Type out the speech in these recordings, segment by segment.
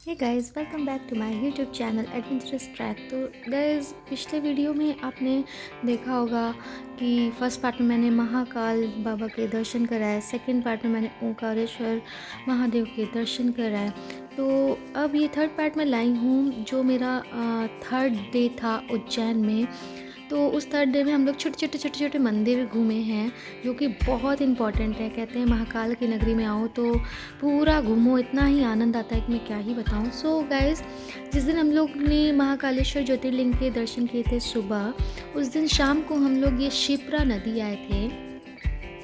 Hey guys, welcome back to my YouTube channel adventurous track. तो guys, पिछले video में आपने देखा होगा कि फर्स्ट पार्ट में मैंने महाकाल बाबा के दर्शन कराए, सेकंड पार्ट में मैंने ओंकारेश्वर महादेव के दर्शन कराए। तो अब ये थर्ड पार्ट में लाई हूँ, जो मेरा थर्ड डे था उज्जैन में। तो उस थर्ड डे में हम लोग छोटे छोटे मंदिर घूमे हैं, जो कि बहुत इम्पॉर्टेंट है। कहते हैं महाकाल की नगरी में आओ तो पूरा घूमो, इतना ही आनंद आता है कि मैं क्या ही बताऊँ। सो गाइस, जिस दिन हम लोग ने महाकालेश्वर ज्योतिर्लिंग के दर्शन किए थे सुबह, उस दिन शाम को हम लोग ये शिप्रा नदी आए थे।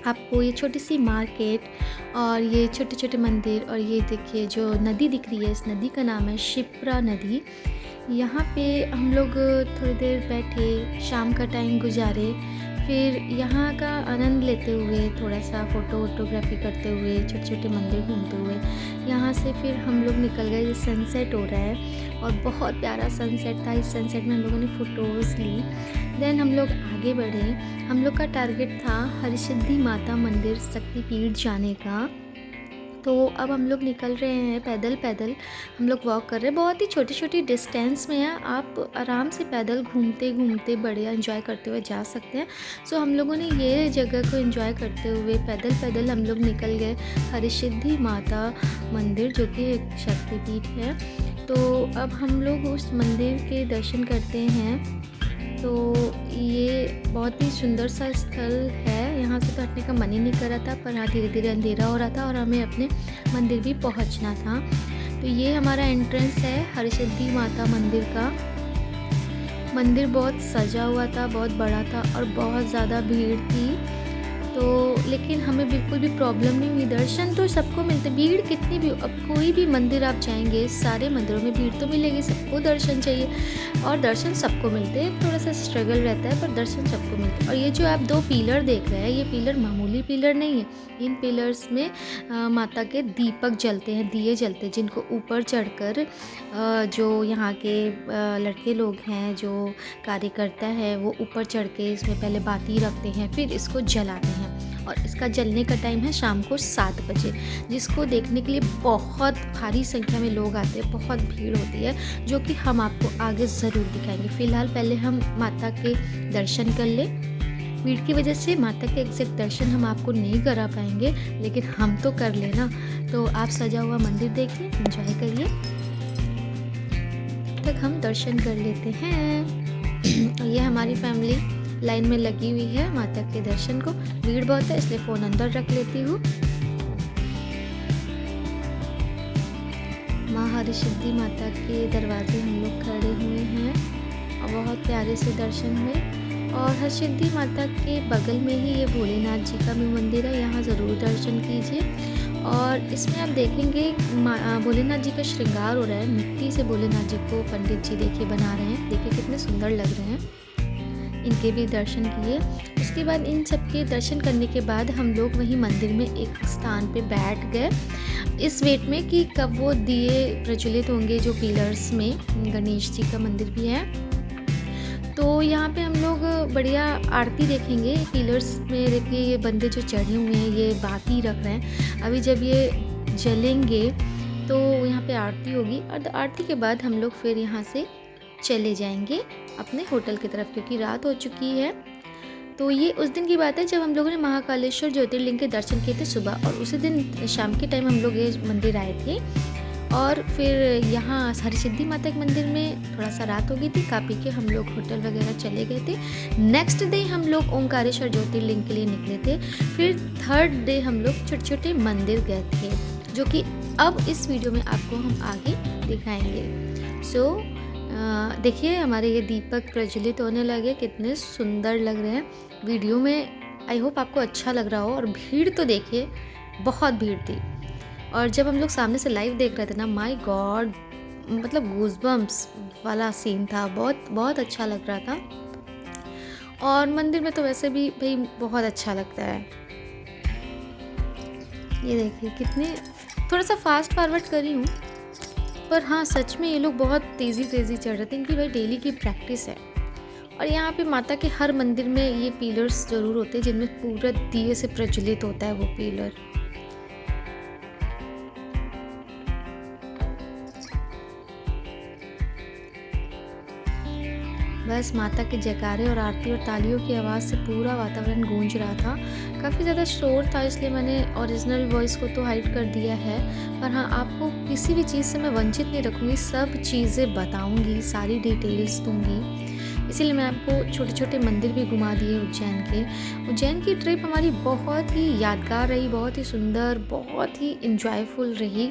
आपको ये छोटी सी मार्केट और ये छोटे छोटे मंदिर और ये देखिए जो नदी दिख रही है, इस नदी का नाम है शिप्रा नदी। यहाँ पे हम लोग थोड़ी देर बैठे, शाम का टाइम गुजारे, फिर यहाँ का आनंद लेते हुए, थोड़ा सा फ़ोटोग्राफी करते हुए, छोटे छोटे मंदिर घूमते हुए यहाँ से फिर हम लोग निकल गए। ये सनसेट हो रहा है और बहुत प्यारा सनसेट था। इस सनसेट में हम लोगों ने फ़ोटोज़ ली। देन हम लोग आगे बढ़े। हम लोग का टारगेट था हरसिद्धि माता मंदिर शक्तिपीठ जाने का। तो अब हम लोग निकल रहे हैं पैदल पैदल। हम लोग वॉक कर रहे हैं, बहुत ही छोटी छोटी डिस्टेंस में है। आप आराम से पैदल घूमते घूमते बढ़िया एंजॉय करते हुए जा सकते हैं। सो हम लोगों ने ये जगह को एंजॉय करते हुए पैदल पैदल हम लोग निकल गए हरसिद्धि माता मंदिर, जो कि एक शक्तिपीठ है। तो अब हम लोग उस मंदिर के दर्शन करते हैं। तो ये बहुत ही सुंदर सा स्थल है। यहाँ से तो हटने का मन ही नहीं कर रहा था, पर हाँ, धीरे धीरे अंधेरा हो रहा था और हमें अपने मंदिर भी पहुँचना था। तो ये हमारा एंट्रेंस है हरसिद्धि माता मंदिर का। मंदिर बहुत सजा हुआ था, बहुत बड़ा था और बहुत ज़्यादा भीड़ थी। तो लेकिन हमें बिल्कुल भी प्रॉब्लम नहीं हुई। दर्शन तो सबको मिलते, भीड़ कितनी भी हो। अब कोई भी मंदिर आप जाएंगे, सारे मंदिरों में भीड़ तो मिलेगी, सबको दर्शन चाहिए और दर्शन सबको मिलते हैं। थोड़ा सा स्ट्रगल रहता है, पर दर्शन सबको मिलते हैं। और ये जो आप दो पिलर देख रहे हैं, ये पिलर मामूली पिलर नहीं है। इन पिलर्स में माता के दीपक जलते हैं, दिए जलते हैं, जिनको ऊपर चढ़कर जो यहाँ के लड़के लोग हैं, जो कार्यकर्ता है, वो ऊपर चढ़ के इसमें पहले बाती रखते हैं, फिर इसको जलाते हैं। और इसका जलने का टाइम है शाम को 7 बजे, जिसको देखने के लिए बहुत भारी संख्या में लोग आते हैं, बहुत भीड़ होती है, जो कि हम आपको आगे ज़रूर दिखाएंगे। फ़िलहाल पहले हम माता के दर्शन कर लें। भीड़ की वजह से माता के एग्जैक्ट दर्शन हम आपको नहीं करा पाएंगे, लेकिन हम तो कर लेना। तो आप सजा हुआ मंदिर देखिए, एंजॉय करिए, तब तक हम दर्शन कर लेते हैं। ये हमारी फैमिली लाइन में लगी हुई है माता के दर्शन को। भीड़ बहुत है, इसलिए फ़ोन अंदर रख लेती हूँ। माँ हरसिद्धि माता के दरवाजे हम लोग खड़े हुए हैं और बहुत प्यारे से दर्शन हुए। और हरसिद्धि माता के बगल में ही ये भोलेनाथ जी का भी मंदिर है, यहाँ ज़रूर दर्शन कीजिए। और इसमें आप देखेंगे भोलेनाथ जी का श्रृंगार हो रहा है। मिट्टी से भोलेनाथ जी को पंडित जी देखिए बना रहे हैं, देखिए कितने सुंदर लग रहे हैं। इनके भी दर्शन किए। उसके बाद इन सब के दर्शन करने के बाद हम लोग वहीं मंदिर में एक स्थान पे बैठ गए, इस वेट में कि कब वो दिए प्रज्वलित होंगे जो पिलर्स में। गणेश जी का मंदिर भी है, तो यहाँ पे हम लोग बढ़िया आरती देखेंगे। पिलर्स में देखिए ये बंदे जो चढ़े हुए हैं, ये बाती रख रहे हैं। अभी जब ये जलेंगे तो यहाँ पे आरती होगी, और आरती के बाद हम लोग फिर यहाँ से चले जाएंगे अपने होटल की तरफ, क्योंकि रात हो चुकी है। तो ये उस दिन की बात है जब हम लोगों ने महाकालेश्वर ज्योतिर्लिंग के दर्शन किए थे सुबह, और उसी दिन शाम के टाइम हम लोग ये मंदिर आए थे। और फिर यहाँ हरसिद्धि माता के मंदिर में थोड़ा सा रात हो गई थी, खा पी के हम लोग होटल वगैरह चले गए थे। नेक्स्ट डे हम लोग ओंकारेश्वर ज्योतिर्लिंग के लिए निकले थे। फिर थर्ड डे हम लोग छोटे छोटे मंदिर गए थे, जो कि अब इस वीडियो में आपको हम आगे दिखाएंगे। सो देखिए हमारे ये दीपक प्रज्वलित होने लगे, कितने सुंदर लग रहे हैं वीडियो में। आई होप आपको अच्छा लग रहा हो। और भीड़ तो देखिए, बहुत भीड़ थी। और जब हम लोग सामने से लाइव देख रहे थे ना, माय गॉड, मतलब गूज़बम्प्स वाला सीन था। बहुत बहुत अच्छा लग रहा था। और मंदिर में तो वैसे भी भाई बहुत अच्छा लगता है। ये देखिए कितने, थोड़ा सा फास्ट फॉरवर्ड करी हूँ, पर हाँ सच में ये लोग बहुत तेज़ी चढ़ रहे थे। इनकी भाई डेली की प्रैक्टिस है। और यहाँ पे माता के हर मंदिर में ये पिलर्स ज़रूर होते हैं, जिनमें पूरा दिए से प्रज्वलित होता है वो पिलर। बस माता के जयकारे और आरती और तालियों की आवाज़ से पूरा वातावरण गूंज रहा था। काफ़ी ज़्यादा शोर था, इसलिए मैंने ओरिजिनल वॉइस को तो हाइड कर दिया है, पर हाँ, आपको किसी भी चीज़ से मैं वंचित नहीं रखूँगी, सब चीज़ें बताऊँगी, सारी डिटेल्स दूँगी। इसीलिए मैं आपको छोटे-छोटे मंदिर भी घुमा दिए उज्जैन के। उज्जैन की ट्रिप हमारी बहुत ही यादगार रही, बहुत ही सुंदर, बहुत ही एन्जॉयफुल रही।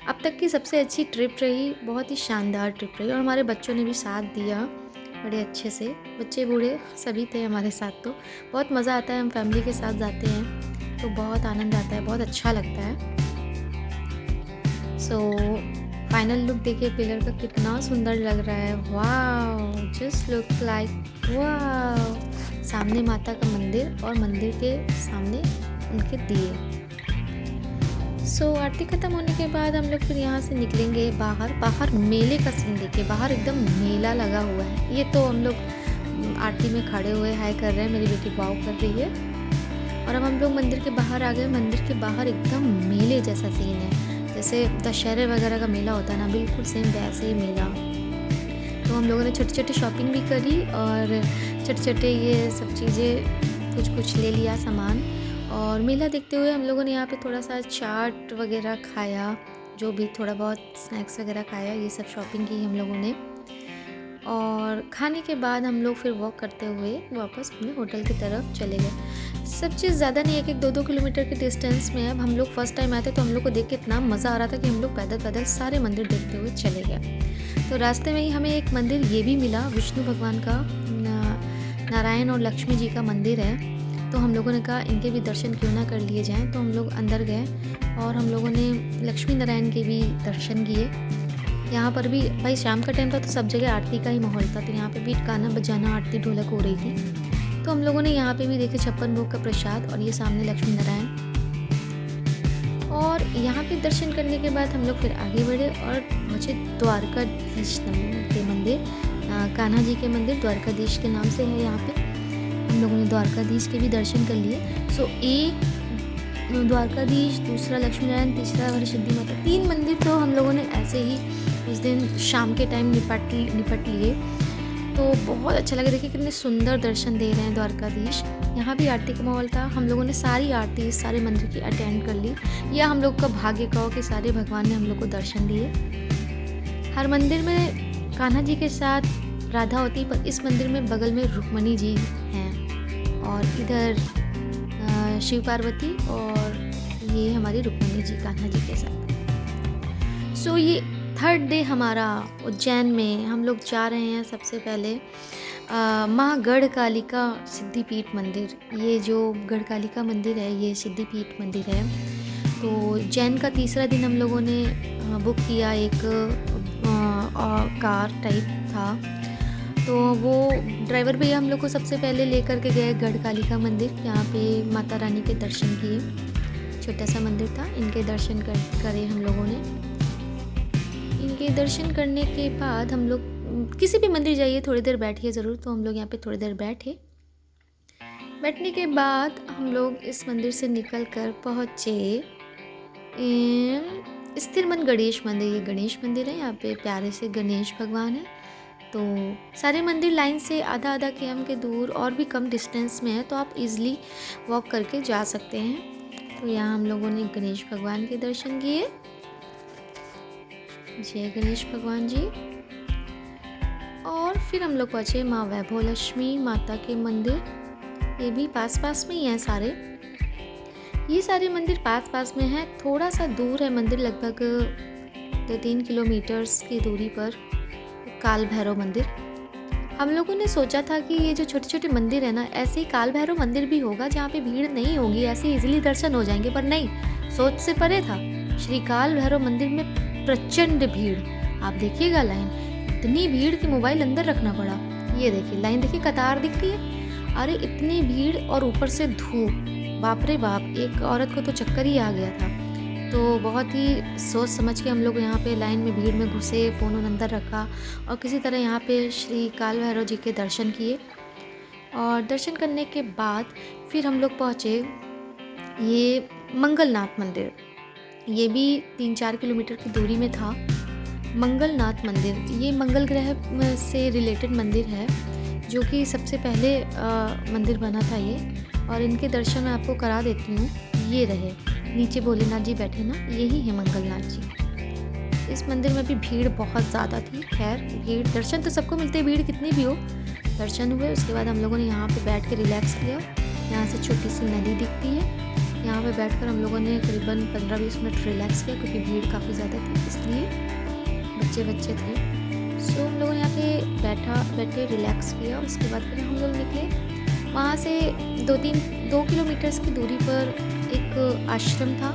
अब तक की सबसे अच्छी ट्रिप रही, बहुत ही शानदार ट्रिप रही और हमारे बच्चों ने भी साथ दिया बड़े अच्छे से। बच्चे बूढ़े सभी थे हमारे साथ, तो बहुत मज़ा आता है। हम फैमिली के साथ जाते हैं तो बहुत आनंद आता है, बहुत अच्छा लगता है। सो फाइनल लुक देखिए पिलर का, कितना सुंदर लग रहा है। Wow, just look like wow. सामने माता का मंदिर और मंदिर के सामने उनके दिए। सो आरती ख़त्म होने के बाद हम लोग फिर यहाँ से निकलेंगे बाहर मेले का सीन देखिए, बाहर एकदम मेला लगा हुआ है। ये तो हम लोग आरती में खड़े हुए हाय कर रहे हैं, मेरी बेटी वाव कर रही है। और अब हम लोग मंदिर के बाहर आ गए। मंदिर के बाहर एकदम मेले जैसा सीन है, जैसे दशहरे वगैरह का मेला होता है ना, बिल्कुल सेम वैसे ही मेला। तो हम लोगों ने छोटी छोटी शॉपिंग भी करी और छोटे छोटे ये सब चीज़ें कुछ ले लिया सामान। और मेला देखते हुए हम लोगों ने यहाँ पे थोड़ा सा चाट वगैरह खाया, जो भी थोड़ा बहुत स्नैक्स वगैरह खाया, ये सब शॉपिंग की हम लोगों ने। और खाने के बाद हम लोग फिर वॉक करते हुए वापस अपने होटल की तरफ चले गए। सब चीज़ ज़्यादा नहीं, 1-2 किलोमीटर के डिस्टेंस में है। अब हम लोग फर्स्ट टाइम आए थे तो हम लोग को देख के इतना मज़ा आ रहा था कि हम लोग पैदल पैदल सारे मंदिर देखते हुए चले गए। तो रास्ते में ही हमें एक मंदिर ये भी मिला, विष्णु भगवान का, नारायण और लक्ष्मी जी का मंदिर है। तो हम लोगों ने कहा इनके भी दर्शन क्यों ना कर लिए जाएं, तो हम लोग अंदर गए और हम लोगों ने लक्ष्मी नारायण के भी दर्शन किए। यहाँ पर भी भाई शाम का टाइम था तो सब जगह आरती का ही माहौल था, तो यहाँ पे भी गाना बजाना, आरती ढोलक हो रही थी। तो हम लोगों ने यहाँ पे भी देखे 56 भोग का प्रसाद और ये सामने लक्ष्मी नारायण। और यहाँ पे दर्शन करने के बाद हम लोग फिर आगे बढ़े और पहुँचे द्वारकाधीश के मंदिर, कान्हा जी के मंदिर द्वारकाधीश के नाम से है यहाँ पे। हम लोगों ने द्वारकाधीश के भी दर्शन कर लिए। सो एक द्वारकाधीश, दूसरा लक्ष्मी नारायण, तीसरा हरसिद्धि माता, 3 मंदिर तो हम लोगों ने ऐसे ही उस दिन शाम के टाइम निपट लिए। तो बहुत अच्छा लगा, देखिए कितने सुंदर दर्शन दे रहे हैं द्वारकाधीश। यहाँ भी आरती का माहौल था। हम लोगों ने सारी आरती सारे मंदिर की अटेंड कर ली। यह हम लोग का भाग्य का हो कि सारे भगवान ने हम लोग को दर्शन दिए। हर मंदिर में कान्हा जी के साथ राधा होती, पर इस मंदिर में बगल में रुक्मणी जी हैं और इधर शिव पार्वती और ये हमारी रुक्मणी जी कान्हा जी के साथ। सो ये 3rd डे हमारा उज्जैन में। हम लोग जा रहे हैं सबसे पहले माँ गढ़कालिका सिद्धिपीठ मंदिर। ये जो गढ़कालिका मंदिर है ये सिद्धिपीठ मंदिर है। तो उज्जैन का तीसरा दिन हम लोगों ने बुक किया, एक कार टाइप था। तो वो ड्राइवर भैया हम लोग को सबसे पहले लेकर के गए गढ़कालिका मंदिर। यहाँ पे माता रानी के दर्शन किए, छोटा सा मंदिर था, इनके दर्शन करे हम लोगों ने। इनके दर्शन करने के बाद हम लोग किसी भी मंदिर जाइए थोड़ी देर बैठिए ज़रूर, तो हम लोग यहाँ पे थोड़ी देर बैठे। बैठने के बाद हम लोग इस मंदिर से निकल कर पहुँचे स्थिरमन गणेश मंदिर। ये गणेश मंदिर है, यहाँ पे प्यारे से गणेश भगवान है। तो सारे मंदिर लाइन से आधा km के दूर और भी कम डिस्टेंस में है, तो आप इजीली वॉक करके जा सकते हैं। तो यहाँ हम लोगों ने गणेश भगवान के दर्शन किए। जय गणेश भगवान जी। और फिर हम लोग पहुँचे माँ वैभव लक्ष्मी माता के मंदिर। ये भी पास पास में ही हैं सारे, ये सारे मंदिर पास पास में हैं। थोड़ा सा दूर है मंदिर, लगभग 2-3 किलोमीटर्स की दूरी पर काल भैरव मंदिर। हम लोगों ने सोचा था कि ये जो छोटे छोटे मंदिर है ना, ऐसे ही काल भैरव मंदिर भी होगा जहाँ पे भीड़ नहीं होगी, ऐसे इजीली दर्शन हो जाएंगे, पर नहीं, सोच से परे था। श्री काल भैरव मंदिर में प्रचंड भीड़, आप देखिएगा लाइन, इतनी भीड़ कि मोबाइल अंदर रखना पड़ा। ये देखिए लाइन, देखिए कतार दिख रही है, अरे इतनी भीड़ और ऊपर से धूप, बाप रे बाप, एक औरत को तो चक्कर ही आ गया था। तो बहुत ही सोच समझ के हम लोग यहाँ पे लाइन में भीड़ में घुसे, फ़ोन अंदर रखा और किसी तरह यहाँ पे श्री काल भैरव जी के दर्शन किए। और दर्शन करने के बाद फिर हम लोग पहुँचे ये मंगलनाथ मंदिर। ये भी 3-4 किलोमीटर की दूरी में था। मंगलनाथ मंदिर ये मंगल ग्रह से रिलेटेड मंदिर है। जो कि सबसे पहले मंदिर बना था ये। और इनके दर्शन मैं आपको करा देती हूँ। ये रहे नीचे भोलेनाथ जी बैठे ना, यही है मंगलनाथ जी। इस मंदिर में भी भीड़ बहुत ज़्यादा थी। खैर भीड़, दर्शन तो सबको मिलते हैं, भीड़ कितनी भी हो। दर्शन हुए, उसके बाद हम लोगों ने यहाँ पे बैठ के रिलैक्स किया। यहाँ से छोटी सी नदी दिखती है, यहाँ पे बैठकर हम लोगों ने करीबन 15-20 मिनट रिलैक्स किया, क्योंकि भीड़ काफ़ी ज़्यादा थी, इसलिए बच्चे थे। सो हम लोगों ने यहाँ पे बैठे रिलैक्स किया। उसके बाद फिर हम लोग निकले। वहाँ से 2 किलोमीटर्स की दूरी पर एक आश्रम था।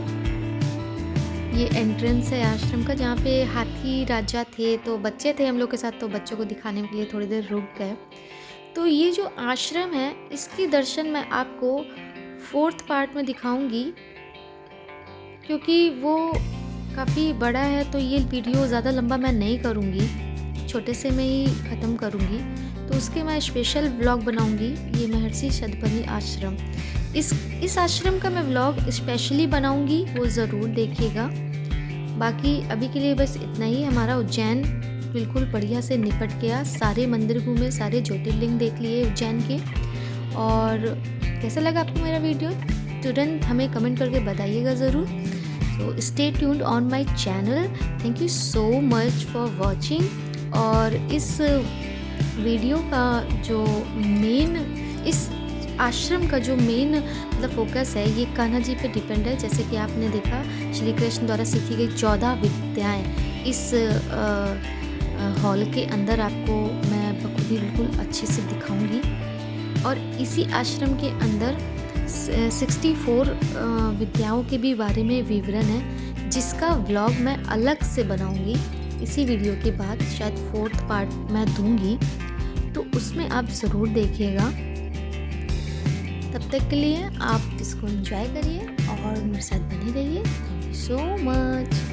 ये एंट्रेंस है आश्रम का, जहाँ पे हाथी राजा थे। तो बच्चे थे हम लोग के साथ, तो बच्चों को दिखाने के लिए थोड़ी देर रुक गए। तो ये जो आश्रम है, इसकी दर्शन मैं आपको 4th पार्ट में दिखाऊंगी, क्योंकि वो काफ़ी बड़ा है। तो ये वीडियो ज़्यादा लंबा मैं नहीं करूँगी, छोटे से मैं ही ख़त्म करूँगी। तो उसके मैं स्पेशल व्लॉग बनाऊँगी। ये महर्षि शतपथी आश्रम, इस आश्रम का मैं व्लॉग स्पेशली बनाऊँगी, वो ज़रूर देखिएगा। बाकी अभी के लिए बस इतना ही। हमारा उज्जैन बिल्कुल बढ़िया से निपट गया, सारे मंदिर घूमे, सारे ज्योतिर्लिंग देख लिए उज्जैन के। और कैसा लगा आपको मेरा वीडियो, तुरंत हमें कमेंट करके बताइएगा ज़रूर। So stay tuned on my channel. Thank you so much for watching. और इस वीडियो का जो इस आश्रम का जो मेन मतलब फोकस है, ये कान्हा जी पे डिपेंड है। जैसे कि आपने देखा, श्री कृष्ण द्वारा सीखी गई 14 विद्याएं इस हॉल के अंदर आपको मैं बखूबी बिल्कुल अच्छे से दिखाऊंगी। और इसी आश्रम के अंदर 64 विद्याओं के भी बारे में विवरण है, जिसका व्लॉग मैं अलग से बनाऊंगी। इसी वीडियो के बाद शायद 4th पार्ट मैं दूंगी, तो उसमें आप ज़रूर देखिएगा। तब तक के लिए आप इसको एंजॉय करिए और मेरे साथ बने रहिए। Thank you so much.